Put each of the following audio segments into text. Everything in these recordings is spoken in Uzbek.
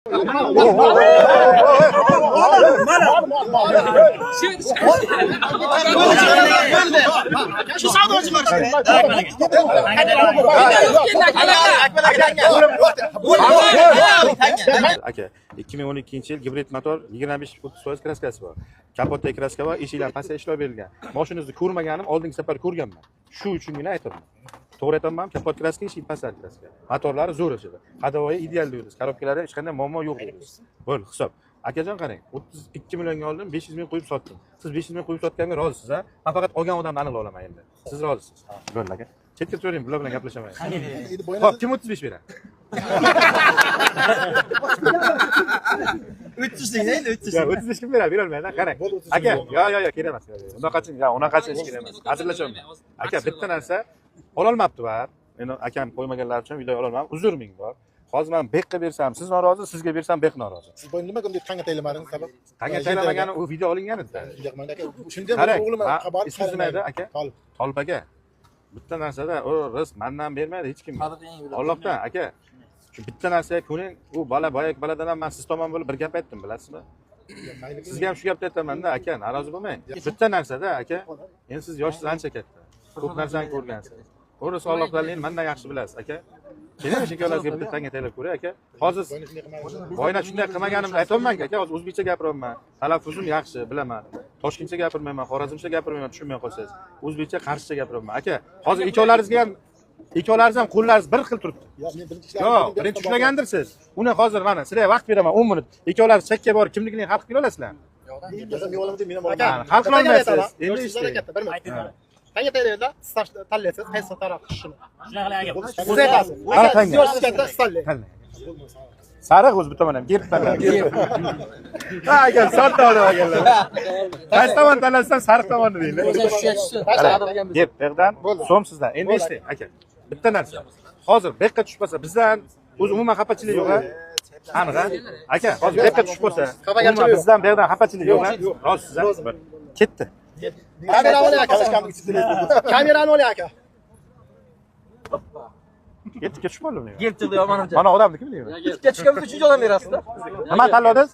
Şu savdochi bor. Aka, 2012-yil gibrid motor 25-30% kraskasi bor. Kapotda kraska bor, eshiklar pastga ishlov berilgan. Mashinangizni ko'rmaganim, oldingi safar ko'rganman. Shu uchungina aytaman. To'g'ri aytaman, kapot kraska, eshik pastki kraska. Motorlari zo'r ishida. Hadovoyi ideal deymiz. Korobkalarda hech qanday muammo yo'q deymiz. Bo'l, hisob. Akajon qarang, 32 millionga oldim, 500 ming qo'yib sotdim. Siz 500 ming qo'yib sotganga rozisiz, ha? Men faqat olgan odamni aniqlay olaman endi. Siz rozisiz. Bo'l, aka. Chetga turing, bular bilan gaplashamaymiz. Xo'p, kim 35 beradi? 300 deydi, 300. Ya 35 kim beradi? Berolmaydi, qarang. Aka, yo, kerak emas. Unaqacha hech kerak emas. Hazillashaman. Aka, bitta narsa ololmabdi bar. Meni akam qo'ymaganlar uchun video ololmadim. Uzr ming bor. Hozir men bekqa bersam, siz norozi, sizga bersam bek norozi. Siz bu nimaga bunday tanga taylamadingiz sabab? Tanga taylamagani u video olingan edi. Shunda o'g'lim xabar qilmaydi aka. Tolib aka. Bitta narsada u rizq mendan bermaydi hech kim. Allohdan aka. Shu bitta narsaga ko'ning, u boyak boladan ham men siz tomon bo'lib bir gap aytdim, bilasizmi? Sizga ham shu gapni aytaman-da, aka, norozi bo'lmang. Bitta narsada aka, endi siz yoshingiz ancha katta. Ko'p narsani ko'rgansiz. To'g'risi Allohdan mendan yaxshi bilasiz, aka. Keling, shikoyatlarga bitta tanga taylab ko'ray, aka. Hozir boyna shunday qilmaganimni aytolmayman, aka. Hozir o'zbekcha gapiryapman. Talaffuzim yaxshi, bilaman. Toshkentcha gapirmayman, xorazmcha gapirmayman, tushunmay qolsangiz. O'zbekcha qarshicha gapirmayman, aka. Hozir ikkovlaringizga ham qo'llaringiz bir xil turibdi. Yo'q, birinchi ushlagandirsiz. Uni hozir mana sizlarga vaqt beraman 10 minut. Ikkovlaringiz chakka borib kimligini hal qila olasizlar. Hal qila olmaysiz. Endi ishlaydi. Tanga taylayda siz tanlaysiz, qaysi taraf qishini. Shunaqa aka. Siz aytasiz. Yo'q, katta tanlaysiz. Sariq o'zi bu tomon ham gap tanladi. Ha, aka, sotda olib olganlar. Qaysi tomon tanlasan, sariq tomonni deydi. Gap berdan, so'm sizdan. Endi eshiting, aka. Bitta narsa. Hozir bekqa tushib qolsa, bizdan o'zi umuman xafachilik yo'q-a? Aniq, aka, hozir bekqa tushib qolsa, umuman bizdan berdan xafachilik yo'q-a? Rozisiz, ketdi. Kamerani oling aka. Kamerani oling aka. Yetga tushib qoldim. Gel chiqdi yomonimcha. Mana odamniki deyman. Yetga tushganimiz 3-chi odam berasiz-da. Nima tanladingiz?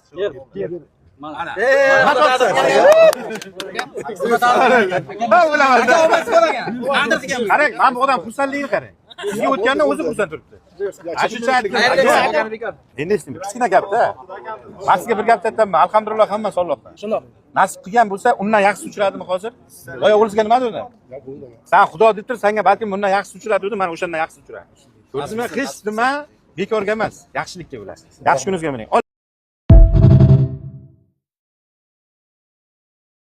Mana. Ha, bilaman. Andirdigan. Qarang, men bu odam xursandligini qarang. Sizga o'tganda o'zi xursand turibdi. Ashuncha endi eslayman, kichkina gapda. Men sizga bir gap aytaman, alhamdulillah hammasi Allohdan. Shundoq. Nasib qilgan bo'lsa, undan yaxshisi uchradimi hozir? Boya o'g'lingizga nima dedi? Sen Xudo deb tur, senga balkim bundan yaxshisi uchradi dedi, men o'shandan yaxshisi uchradi. Ko'rdingizmi? Hech nima bekorga emas, yaxshilikka bo'lasiz. Yaxshi kuningizga mening.